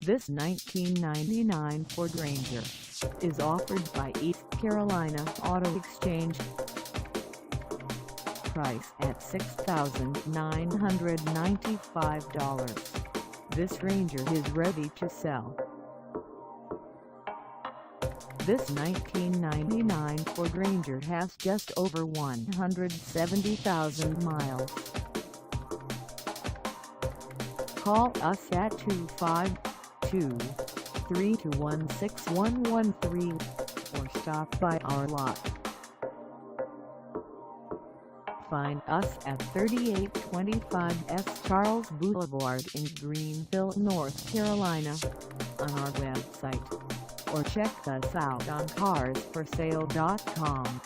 This 1999 Ford Ranger is offered by East Carolina Auto Exchange. Price at $6,995. This Ranger is ready to sell. This 1999 Ford Ranger has just over 170,000 miles. Call us at 252-321-6113 or stop by our lot. Find us at 3825 S. Charles Boulevard in Greenville, North Carolina, on our website, or check us out on carsforsale.com.